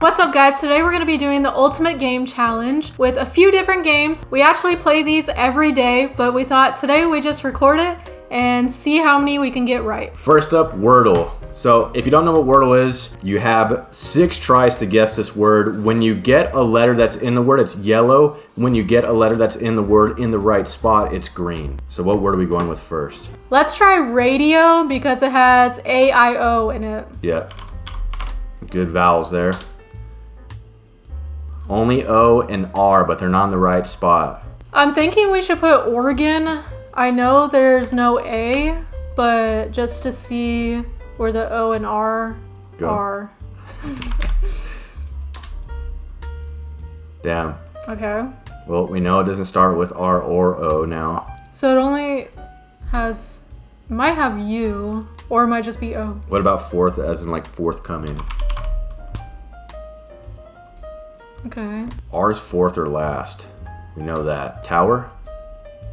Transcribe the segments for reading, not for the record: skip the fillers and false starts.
What's up guys, today we're going to be doing the ultimate game challenge with a few different games. We actually play these every day, but we thought today we just record it and see how many we can get right. First up, Wordle. So if you don't know what Wordle is, you have 6 tries to guess this word. When you get a letter that's in the word, it's yellow. When you get a letter that's in the word in the right spot, it's green. So what word are we going with first? Let's try radio because it has A-I-O in it. Yeah, good vowels there. Only O and R, but they're not in the right spot. I'm thinking we should put Oregon. I know there's no A, but just to see where the O and R are. Damn. Okay. Well, we know it doesn't start with R or O now. So it only has, it might have U, or it might just be O. What about fourth, as in like forthcoming? Okay. R is fourth or last. We know that. Tower?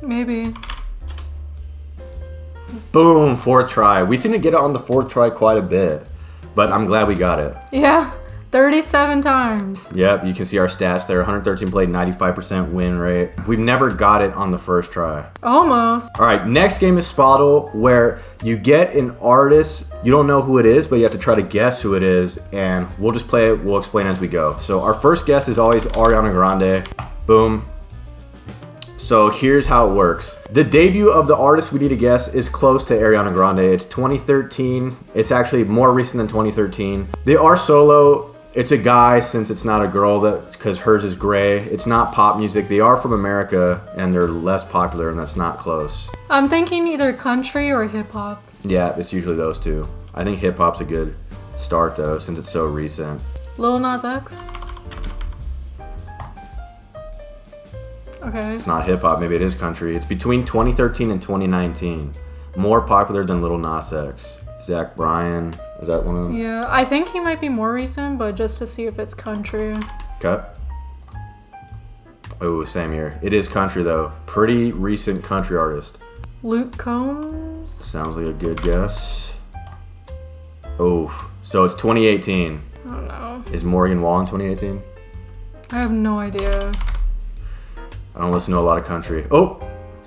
Maybe. Boom, 4th try. We seem to get it on the 4th try quite a bit, but I'm glad we got it. Yeah, 37 times. Yep, you can see our stats there. 113 played, 95% win rate. We've never got it on the first try. Almost. All right, next game is Spotle, where you get an artist. You don't know who it is, but you have to try to guess who it is, and we'll just play it. We'll explain as we go. So our first guess is always Ariana Grande. Boom. So here's how it works. The debut of the artist we need to guess is close to Ariana Grande. It's 2013. It's actually more recent than 2013. They are solo. It's a guy since it's not a girl, because hers is gray. It's not pop music. They are from America and they're less popular, and that's not close. I'm thinking either country or hip hop. Yeah, it's usually those two. I think hip hop's a good start though, since it's so recent. Lil Nas X. Okay. It's not hip hop, maybe it is country. It's between 2013 and 2019. More popular than Lil Nas X. Zach Bryan, is that one of them? Yeah, I think he might be more recent, but just to see if it's country. Okay. Oh, same here. It is country though. Pretty recent country artist. Luke Combs? Sounds like a good guess. Oh, so it's 2018. I don't know. Is Morgan Wallen 2018? I have no idea. I don't listen to a lot of country. Oh,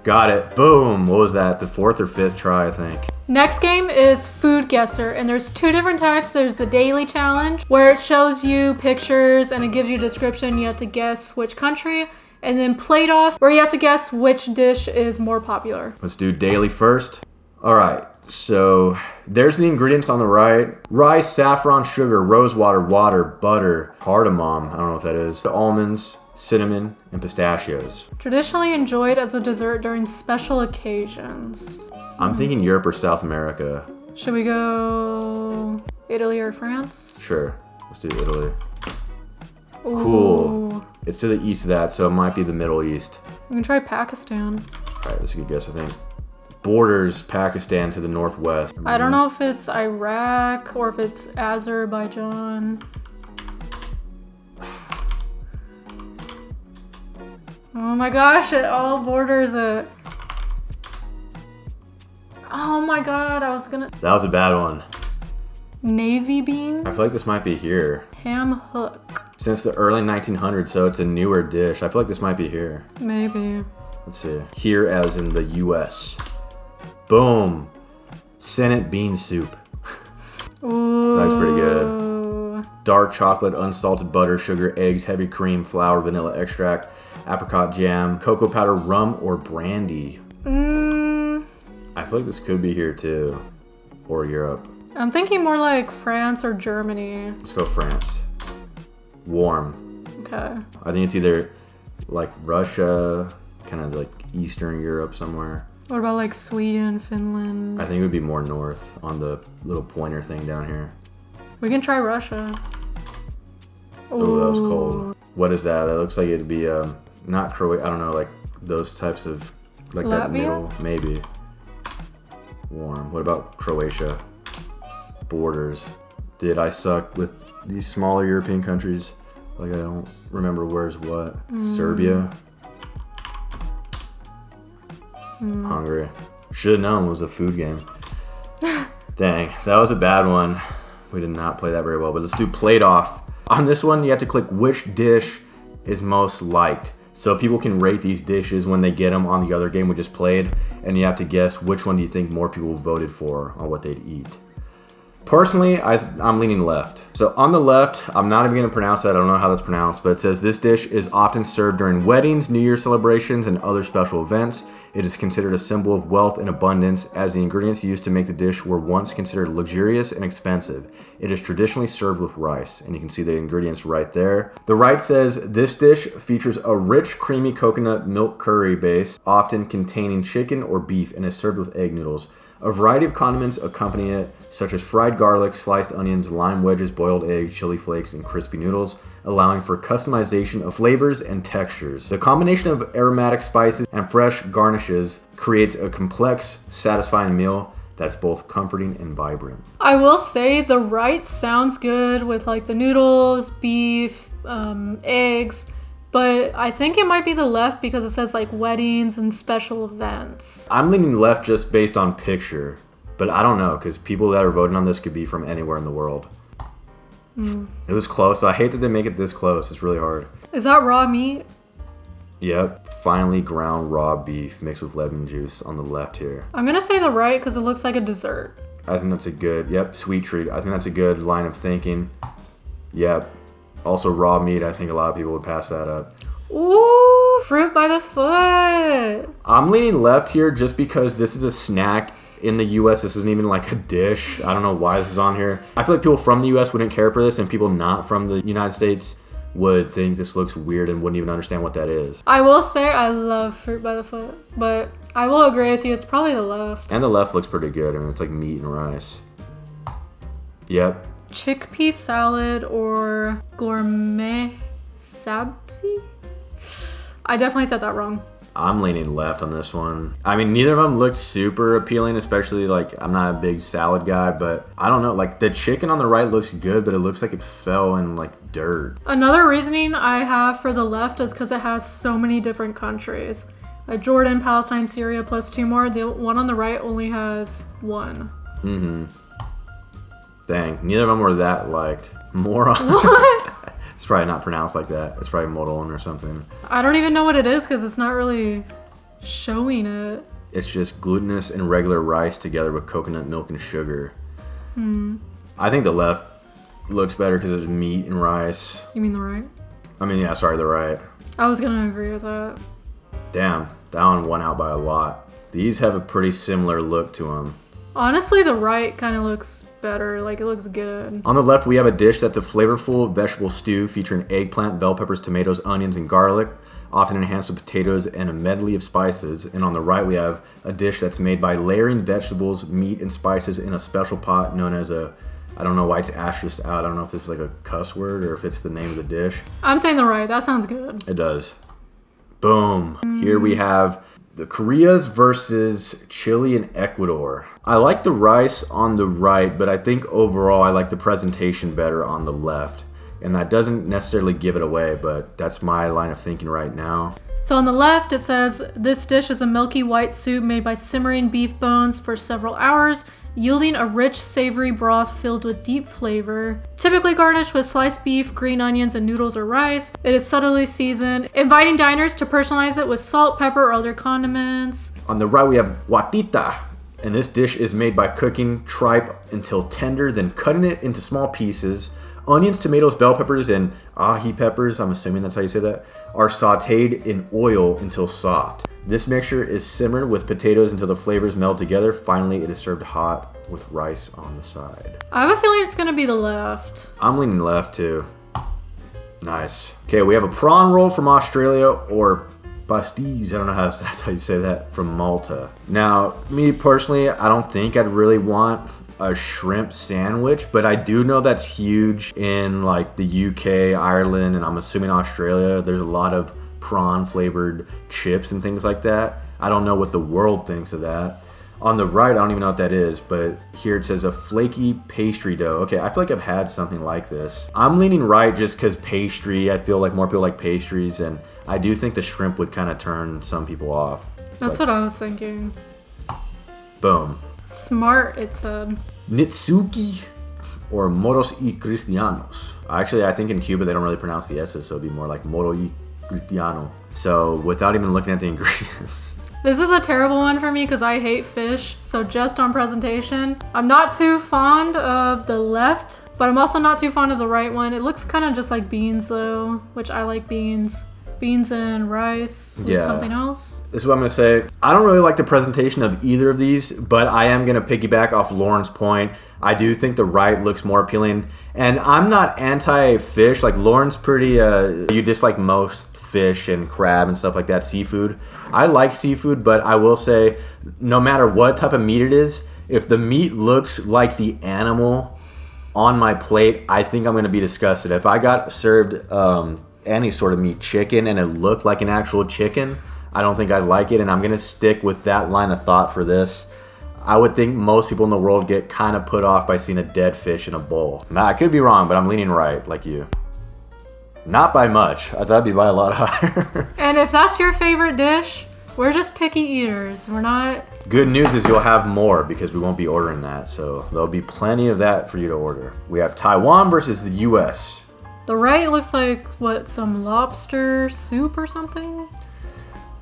got it. Boom. What was that? The 4th or 5th try, I think. Next game is FoodGuessr, and there's 2 different types. There's the daily challenge, where it shows you pictures and it gives you a description. You have to guess which country. And then Plate Off, where you have to guess which dish is more popular. Let's do daily first. All right, so there's the ingredients on the right. Rice, saffron, sugar, rose water, water, butter, cardamom, I don't know what that is, almonds, cinnamon, and pistachios. Traditionally enjoyed as a dessert during special occasions. I'm thinking Europe or South America. Should we go Italy or France? Sure, let's do Italy. Ooh. Cool. It's to the east of that, so it might be the Middle East. We can try Pakistan. All right, that's a good guess, I think. Borders Pakistan to the northwest. I don't know if it's Iraq or if it's Azerbaijan. Oh my gosh, it all borders it. Oh my god, I was gonna... That was a bad one. Navy beans? I feel like this might be here. Ham hook. Since the early 1900s, so it's a newer dish. I feel like this might be here. Maybe. Let's see. Here as in the US. Boom. Senate bean soup. Ooh. That's pretty good. Dark chocolate, unsalted butter, sugar, eggs, heavy cream, flour, vanilla extract, apricot jam, cocoa powder, rum, or brandy. I feel like this could be here too. Or Europe. I'm thinking more like France or Germany. Let's go France. Warm. Okay. I think it's either like Russia, kind of like Eastern Europe somewhere. What about like Sweden, Finland? I think it would be more north on the little pointer thing down here. We can try Russia. Oh, that was cold. What is that? That looks like it'd be not Croatia. I don't know, like those types of like Latvia? that middle, maybe. Warm. What about Croatia? Borders. Did I suck with these smaller European countries? Like I don't remember where's what. Serbia. Hungary. Should have known it was a food game. Dang, that was a bad one. We did not play that very well, but let's do Plate Off. On this one, you have to click which dish is most liked. So people can rate these dishes when they get them on the other game we just played, and you have to guess which one do you think more people voted for on what they'd eat. Personally, I'm leaning left. So on the left, I'm not even going to pronounce that. I don't know how that's pronounced, but it says this dish is often served during weddings, New Year celebrations, and other special events. It is considered a symbol of wealth and abundance, as the ingredients used to make the dish were once considered luxurious and expensive. It is traditionally served with rice, and you can see the ingredients right there. The right says this dish features a rich, creamy coconut milk curry base, often containing chicken or beef, and is served with egg noodles. A variety of condiments accompany it, such as fried garlic, sliced onions, lime wedges, boiled egg, chili flakes, and crispy noodles, allowing for customization of flavors and textures. The combination of aromatic spices and fresh garnishes creates a complex, satisfying meal that's both comforting and vibrant. I will say the right sounds good with like the noodles, beef, eggs. But I think it might be the left because it says like weddings and special events. I'm leaning left just based on picture, but I don't know because people that are voting on this could be from anywhere in the world. It was close. So I hate that they make it this close. It's really hard. Is that raw meat? Yep. Finely ground raw beef mixed with lemon juice on the left here. I'm going to say the right because it looks like a dessert. I think that's a good, sweet treat. I think that's a good line of thinking. Yep. Also, raw meat, I think a lot of people would pass that up. Ooh, fruit by the foot. I'm leaning left here just because this is a snack. In the U.S., this isn't even like a dish. I don't know why this is on here. I feel like people from the U.S. wouldn't care for this, and people not from the United States would think this looks weird and wouldn't even understand what that is. I will say I love fruit by the foot, but I will agree with you. It's probably the left. And the left looks pretty good. I mean, it's like meat and rice. Yep. Chickpea salad or gourmet sabzi? I definitely said that wrong. I'm leaning left on this one. I mean, neither of them looked super appealing, especially like I'm not a big salad guy, but I don't know. Like the chicken on the right looks good, but it looks like it fell in like dirt. Another reasoning I have for the left is because it has so many different countries. Like Jordan, Palestine, Syria, plus 2 more. The one on the right only has 1. Dang, neither of them were that liked. Moron. What? It's probably not pronounced like that. It's probably Modelon or something. I don't even know what it is because it's not really showing it. It's just glutinous and regular rice together with coconut milk and sugar. I think the left looks better because it's meat and rice. You mean the right? I mean, yeah, sorry, the right. I was going to agree with that. Damn, that one won out by a lot. These have a pretty similar look to them. Honestly, the right kind of looks better. Like, it looks good. On the left, we have a dish that's a flavorful vegetable stew featuring eggplant, bell peppers, tomatoes, onions, and garlic, often enhanced with potatoes and a medley of spices. And on the right, we have a dish that's made by layering vegetables, meat, and spices in a special pot known as a, I don't know why it's asterisked out. I don't know if this is like a cuss word or if it's the name of the dish. I'm saying the right. That sounds good. It does. Boom. Here we have the Koreas versus Chile and Ecuador. I like the rice on the right, but I think overall I like the presentation better on the left. And that doesn't necessarily give it away, but that's my line of thinking right now. So on the left, it says, this dish is a milky white soup made by simmering beef bones for several hours, yielding a rich, savory broth filled with deep flavor. Typically garnished with sliced beef, green onions, and noodles or rice. It is subtly seasoned, inviting diners to personalize it with salt, pepper, or other condiments. On the right, we have guatita. And this dish is made by cooking tripe until tender, then cutting it into small pieces. Onions, tomatoes, bell peppers, and ají peppers, I'm assuming that's how you say that, are sauteed in oil until soft. This mixture is simmered with potatoes until the flavors meld together. Finally, it is served hot with rice on the side. I have a feeling it's going to be the left. I'm leaning left too. Nice. Okay, we have a prawn roll from Australia or pasties, I don't know how that's how you say that, from Malta. Now, me personally, I don't think I'd really want a shrimp sandwich, but I do know that's huge in like the UK, Ireland, and I'm assuming Australia. There's a lot of prawn flavored chips and things like that. I don't know what the world thinks of that. On the right, I don't even know what that is, but here it says a flaky pastry dough. Okay, I feel like I've had something like this. I'm leaning right just because pastry, I feel like more people like pastries, and I do think the shrimp would kind of turn some people off. That's what I was thinking. Boom. Smart, it said. Nitsuki or moros y cristianos. Actually, I think in Cuba they don't really pronounce the S's, so it'd be more like moro y cristiano. So without even looking at the ingredients. This is a terrible one for me because I hate fish. So just on presentation, I'm not too fond of the left, but I'm also not too fond of the right one. It looks kind of just like beans though, which I like beans. Beans and rice with something else. This is what I'm gonna say. I don't really like the presentation of either of these, but I am gonna piggyback off Lauren's point. I do think the right looks more appealing. And I'm not anti-fish. Like Lauren's pretty, you dislike most fish and crab and stuff like that, seafood. I like seafood, but I will say no matter what type of meat it is, if the meat looks like the animal on my plate, I think I'm gonna be disgusted. If I got served any sort of meat, chicken, and it looked like an actual chicken, I don't think I'd like it, and I'm gonna stick with that line of thought for this. I would think most people in the world get kind of put off by seeing a dead fish in a bowl. Now, I could be wrong, but I'm leaning right, like you. Not by much. I thought it'd be by a lot higher. And if that's your favorite dish, we're just picky eaters. We're not... Good news is you'll have more because we won't be ordering that, so there'll be plenty of that for you to order. We have Taiwan versus the US. The right looks like, what, some lobster soup or something?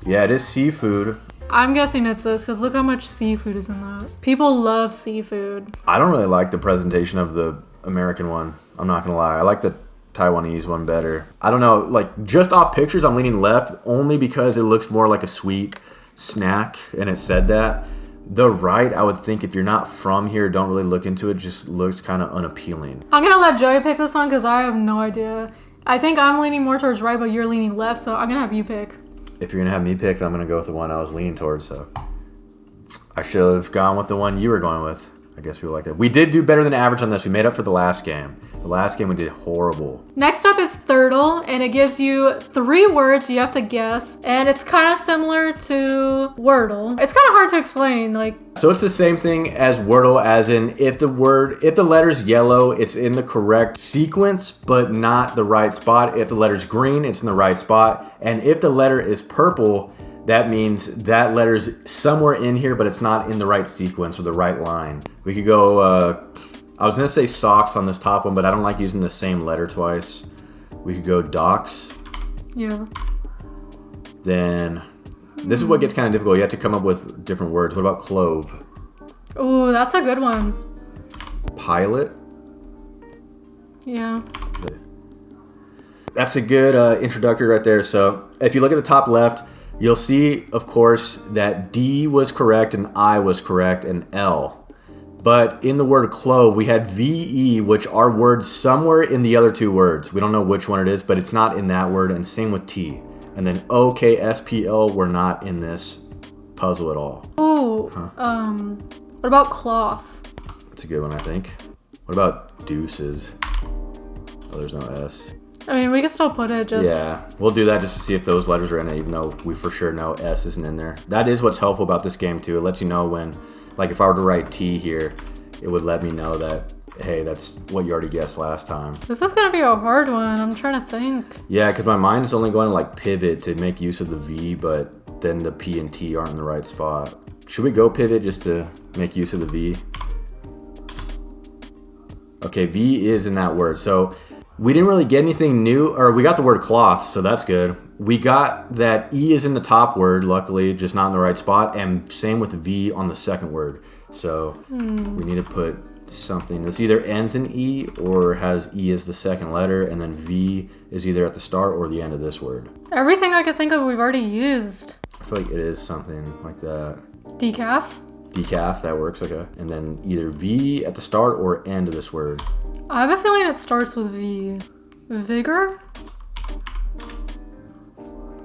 Yeah, it is seafood. I'm guessing it's this because look how much seafood is in that. People love seafood. I don't really like the presentation of the American one. I'm not gonna lie. I like the Taiwanese one better. I don't know, like just off pictures, I'm leaning left only because it looks more like a sweet snack and it said that. The right, I would think if you're not from here, don't really look into it, just looks kind of unappealing. I'm gonna let Joey pick this one because I have no idea. I think I'm leaning more towards right, but you're leaning left, so I'm gonna have you pick. If you're gonna have me pick, I'm gonna go with the one I was leaning towards, so. I should have gone with the one you were going with. I guess we like that. We did do better than average on this. We made up for the last game. The last game we did horrible. Next up is Thirdle, and it gives you 3 words you have to guess, and it's kind of similar to Wordle. It's kind of hard to explain, like. So it's the same thing as Wordle, as in if the letter's yellow, it's in the correct sequence, but not the right spot. If the letter's green, it's in the right spot. And if the letter is purple, that means that letter's somewhere in here, but it's not in the right sequence or the right line. We could go, I was gonna say socks on this top one, but I don't like using the same letter twice. We could go docks. Yeah. Then, this is what gets kind of difficult. You have to come up with different words. What about clove? Ooh, that's a good one. Pilot? Yeah. That's a good introductory right there. So, if you look at the top left, you'll see, of course, that D was correct and I was correct and L. But in the word clove, we had VE, which are words somewhere in the other 2 words. We don't know which one it is, but it's not in that word, and same with T. And then OKSPL were not in this puzzle at all. Ooh, what about cloth? That's a good one, I think. What about deuces? Oh, there's no S. I mean, we can still put it just... Yeah, we'll do that just to see if those letters are in it, even though we for sure know S isn't in there. That is what's helpful about this game, too. It lets you know when, like if I were to write T here, it would let me know that, hey, that's what you already guessed last time. This is gonna be a hard one. I'm trying to think. Yeah, because my mind is only going to like pivot to make use of the V, but then the P and T aren't in the right spot. Should we go pivot just to make use of the V? Okay, V is in that word. So we didn't really get anything new, or we got the word cloth, so that's good. We got that E is in the top word, luckily, just not in the right spot, and same with V on the second word. So we need to put something. This either ends in E or has E as the second letter, and then V is either at the start or the end of this word. Everything I could think of, we've already used. I feel like it is something like that. Decaf? Decaf, that works, okay. And then either V at the start or end of this word. I have a feeling it starts with V. Vigor?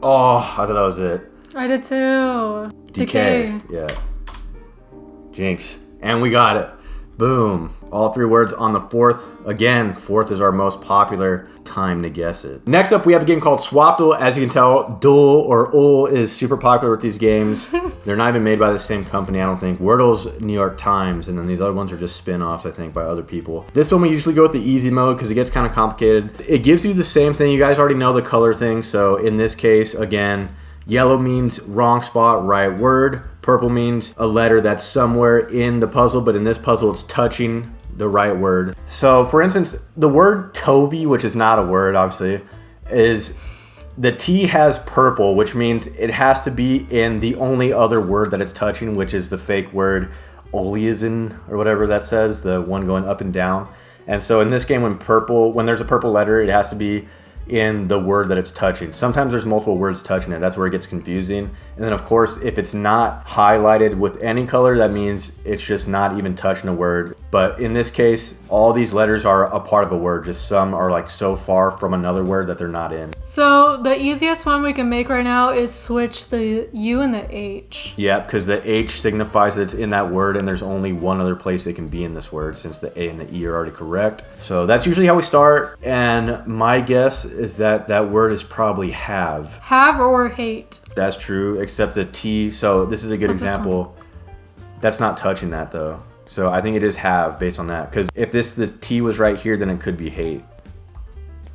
Oh, I thought that was it. I did too. Decay. Yeah. Jinx. And we got it. Boom. All 3 words on the 4th. Again, 4th is our most popular time to guess it. Next up, we have a game called Spotle. As you can tell, Dul or Ul is super popular with these games. They're not even made by the same company, I don't think. Wordle's New York Times, and then these other ones are just spin-offs, I think, by other people. This one we usually go with the easy mode because it gets kind of complicated. It gives you the same thing. You guys already know the color thing. So in this case, again, yellow means wrong spot, right word. Purple means a letter that's somewhere in the puzzle, but in this puzzle it's touching the right word. So for instance, the word Tovi, which is not a word, obviously, is the T has purple, which means it has to be in the only other word that it's touching, which is the fake word oleasin or whatever that says, the one going up and down. And so in this game, when there's a purple letter, it has to be in the word that it's touching. Sometimes there's multiple words touching it. That's where it gets confusing. And then of course, if it's not highlighted with any color, that means it's just not even touching a word. But in this case, all these letters are a part of a word. Just some are like so far from another word that they're not in. So the easiest one we can make right now is switch the U and the H. Yeah, because the H signifies that it's in that word and there's only one other place it can be in this word since the A and the E are already correct. So that's usually how we start. And my guess is that that word is probably have. Have or hate. That's true, except the T. So this is a good example. That's not touching that though. So I think it is have based on that. Because if the T was right here, then it could be hate.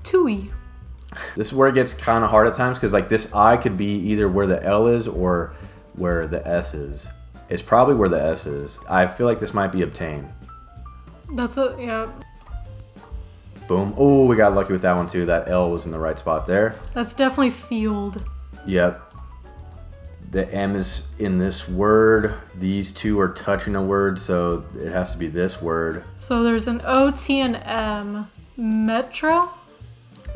Tui. This is where it gets kind of hard at times because like this I could be either where the L is or where the S is. It's probably where the S is. I feel like this might be obtain. Yeah. Boom. Oh, we got lucky with that one too. That L was in the right spot there. That's definitely field. Yep. The M is in this word. These two are touching a word, so it has to be this word. So there's an O, T, and M. Metro?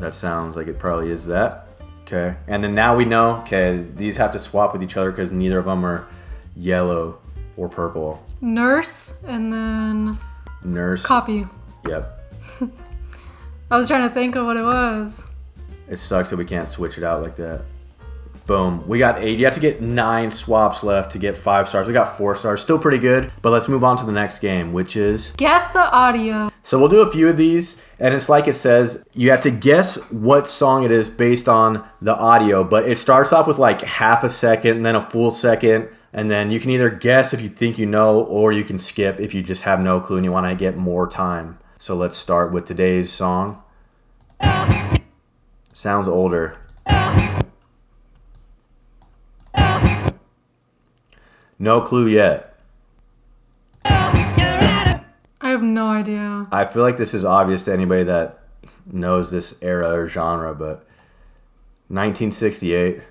That sounds like it probably is that. Okay. And then now we know, okay, these have to swap with each other because neither of them are yellow or purple. Nurse, and then... Nurse. Copy. Yep. I was trying to think of what it was. It sucks that we can't switch it out like that. Boom. We got 8. You have to get 9 swaps left to get 5 stars. We got 4 stars. Still pretty good. But let's move on to the next game, which is... Guess the audio. So we'll do a few of these. And it's like it says, you have to guess what song it is based on the audio. But it starts off with like half a second and then a full second. And then you can either guess if you think you know, or you can skip if you just have no clue and you want to get more time. So let's start with today's song. Sounds older. No clue yet. I have no idea. I feel like this is obvious to anybody that knows this era or genre, but 1968.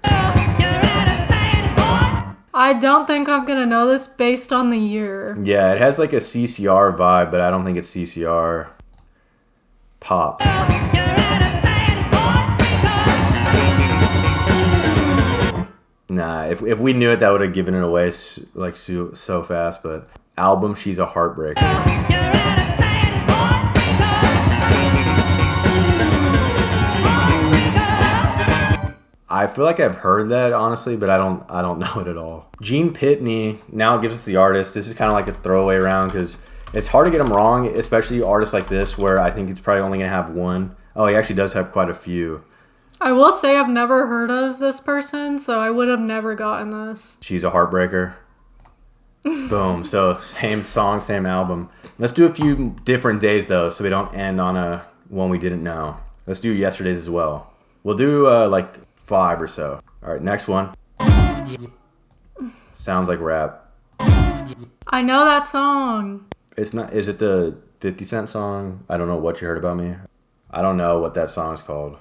I don't think I'm gonna know this based on the year. Yeah, it has like a CCR vibe, but I don't think it's CCR. Pop. Nah, if we knew it, that would have given it away like so fast. But album, She's a Heartbreaker. I feel like I've heard that honestly, but I don't know it at all. Gene Pitney now gives us the artist. This is kind of like a throwaway round because it's hard to get them wrong, especially artists like this where I think it's probably only gonna have one. Oh, he actually does have quite a few. I will say I've never heard of this person, so I would have never gotten this. She's a Heartbreaker. Boom. So same song, same album. Let's do a few different days though, so we don't end on a one we didn't know. Let's do yesterday's as well. We'll do like 5 or so. All right, next one. Sounds like rap. I know that song. It's not. Is it the 50 Cent song? I don't know what you heard about me. I don't know what that song's called.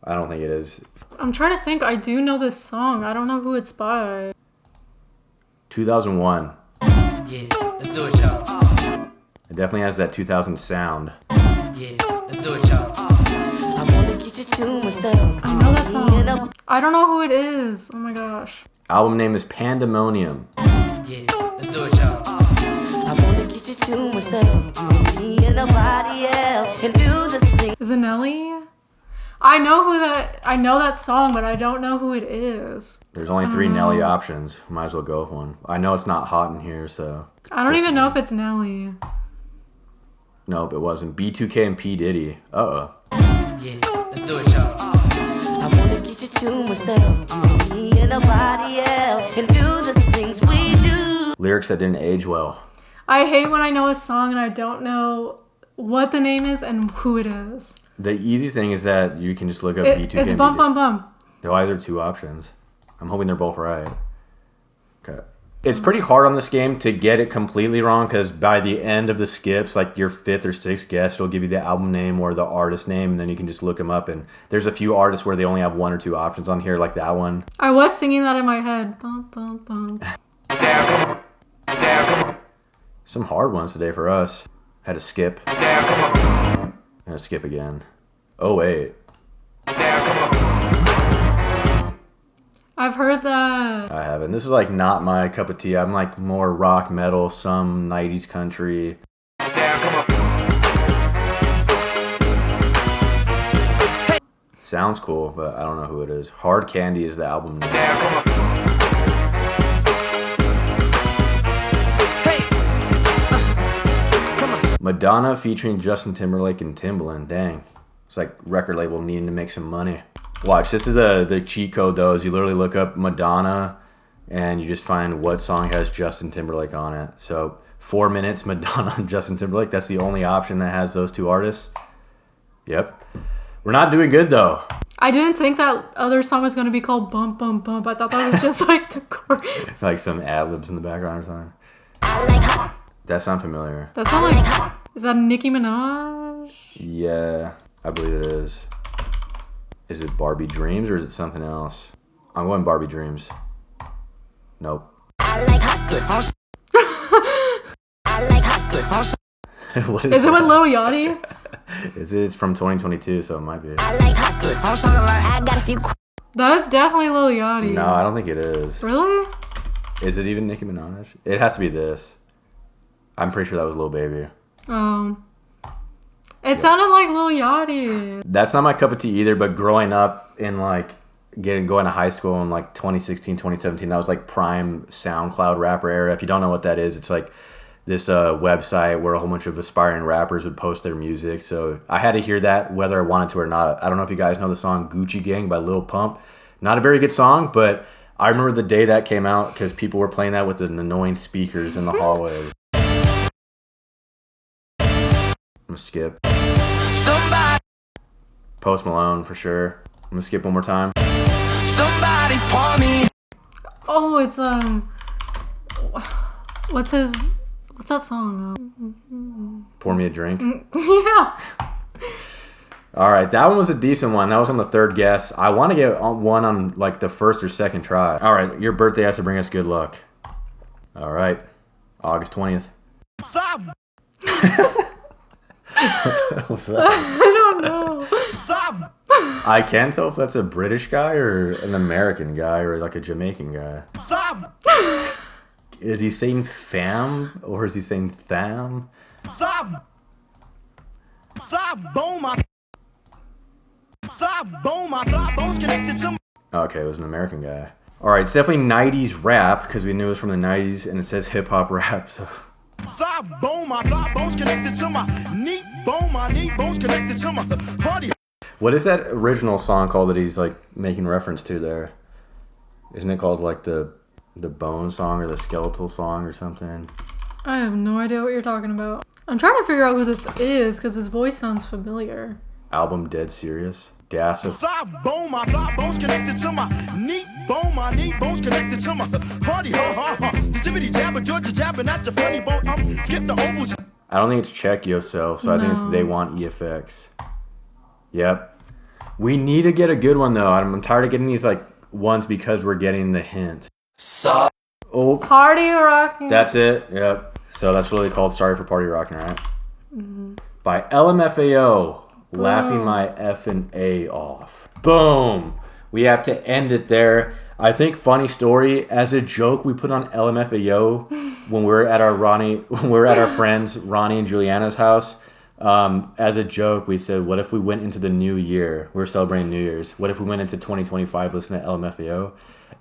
I don't think it is. I'm trying to think. I do know this song. I don't know who it's by. 2001. Yeah, let's do it, y'all. It definitely has that 2000 sound. Yeah, let's do it, y'all. I wanna get you to myself. I know that song. I don't know who it is. Oh my gosh. Album name is Pandemonium. Yeah, let's do it, y'all. I wanna get you to myself. Me and nobody else can do the thing. Is it Nelly? I know that song, but I don't know who it is. There's only 3 Nelly options. Might as well go with one. I know it's not hot in here, so. I don't even know if it's Nelly. Nope, it wasn't. B2K and P. Diddy. Yeah, let's do it, y'all. I wanna get you to myself. Me and nobody else can do the things we do. Lyrics that didn't age well. I hate when I know a song and I don't know what the name is and who it is. The easy thing is that you can just look up B2K. It's Bum Bum Bum. They're either 2 options. I'm hoping they're both right. Okay. It's pretty hard on this game to get it completely wrong because by the end of the skips, like your 5th or 6th guess, it'll give you the album name or the artist name, and then you can just look them up. And there's a few artists where they only have 1 or 2 options on here, like that one. I was singing that in my head. Bum, bum, bum. Some hard ones today for us. Had to skip. And a skip again. Oh, wait. I've heard that. I haven't. This is like not my cup of tea. I'm like more rock, metal, some 90s country. Sounds cool, but I don't know who it is. Hard Candy is the album name. Madonna featuring Justin Timberlake and Timbaland. Dang. It's like record label needing to make some money. Watch, this is the cheat code though, is you literally look up Madonna and you just find what song has Justin Timberlake on it. So 4 minutes, Madonna and Justin Timberlake. That's the only option that has those 2 artists. Yep. We're not doing good though. I didn't think that other song was going to be called Bump, Bump, Bump. I thought that was just like the chorus. It's like some ad-libs in the background or something. That sounds familiar. That sounds like... Is that Nicki Minaj? Yeah, I believe it is. Is it Barbie Dreams or is it something else? I'm going Barbie Dreams. Nope. What Is it with Lil Yachty? It's from 2022, so it might be. That's definitely Lil Yachty. No, I don't think it is. Really? Is it even Nicki Minaj? It has to be this. I'm pretty sure that was Lil Baby. It sounded like Lil Yachty. That's not my cup of tea either, but growing up in like going to high school in like 2016, 2017, that was like prime SoundCloud rapper era. If you don't know what that is, it's like this website where a whole bunch of aspiring rappers would post their music. So I had to hear that whether I wanted to or not. I don't know if you guys know the song Gucci Gang by Lil Pump. Not a very good song, but I remember the day that came out because people were playing that with an annoying speakers in the hallways. I'm gonna skip. Somebody. Post Malone for sure. I'm gonna skip one more time. Somebody pour me. Oh, it's what's that song? Pour Me a Drink. Yeah. All right, that one was a decent one. That was on the 3rd guess. I want to get one on like the 1st or 2nd try. All right, your birthday has to bring us good luck. All right, August 20th. What was that? I don't know. I can't tell if that's a British guy or an American guy or like a Jamaican guy. Is he saying fam or is he saying tham? Okay, it was an American guy. All right, it's definitely 90s rap because we knew it was from the 90s and it says hip hop rap. So. What is that original song called that he's like making reference to there? Isn't it called like the bone song or the skeletal song or something? I have no idea what you're talking about. I'm trying to figure out who this is because his voice sounds familiar. Album Dead Serious. Gas of. I don't think it's Check Yourself, so I think it's They Want EFX. Yep. We need to get a good one though. I'm tired of getting these like ones because we're getting the hint. Oh, Party Rocking. That's it. Yep. So that's really called Sorry for Party Rocking, right? Mm-hmm. By LMFAO. Boom. Laughing my F and A off. Boom. We have to end it there. I think funny story, as a joke, we put on LMFAO when we were at our friends Ronnie and Juliana's house. As a joke, we said, what if we went into the new year? We're celebrating New Year's. What if we went into 2025 listening to LMFAO?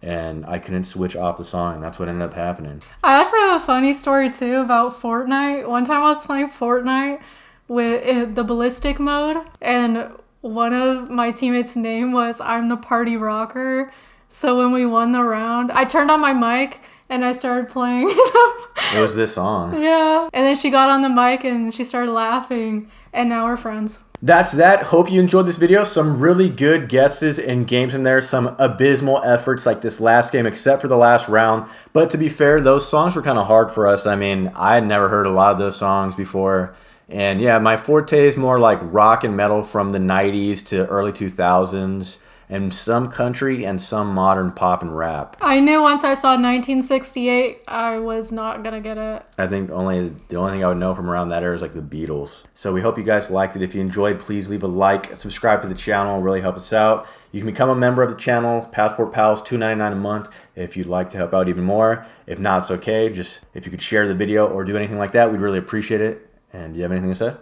And I couldn't switch off the song. That's what ended up happening. I actually have a funny story too about Fortnite. One time I was playing Fortnite with the ballistic mode, and one of my teammates' name was I'm the Party Rocker. So when we won the round, I turned on my mic and I started playing. It was this song. Yeah. And then she got on the mic and she started laughing, and now we're friends. That's that. Hope you enjoyed this video. Some really good guesses and games in there. Some abysmal efforts like this last game, except for the last round. But to be fair, those songs were kind of hard for us. I mean, I had never heard a lot of those songs before. And yeah, my forte is more like rock and metal from the 90s to early 2000s. And some country and some modern pop and rap. I knew once I saw 1968, I was not gonna get it. I think the only thing I would know from around that era is like the Beatles. So we hope you guys liked it. If you enjoyed, please leave a like, subscribe to the channel, really help us out. You can become a member of the channel, Passport Pals, $2.99 a month if you'd like to help out even more. If not, it's okay. Just if you could share the video or do anything like that, we'd really appreciate it. And do you have anything to say?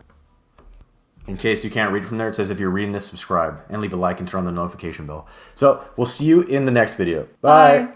In case you can't read from there, it says if you're reading this, subscribe and leave a like and turn on the notification bell. So we'll see you in the next video. Bye.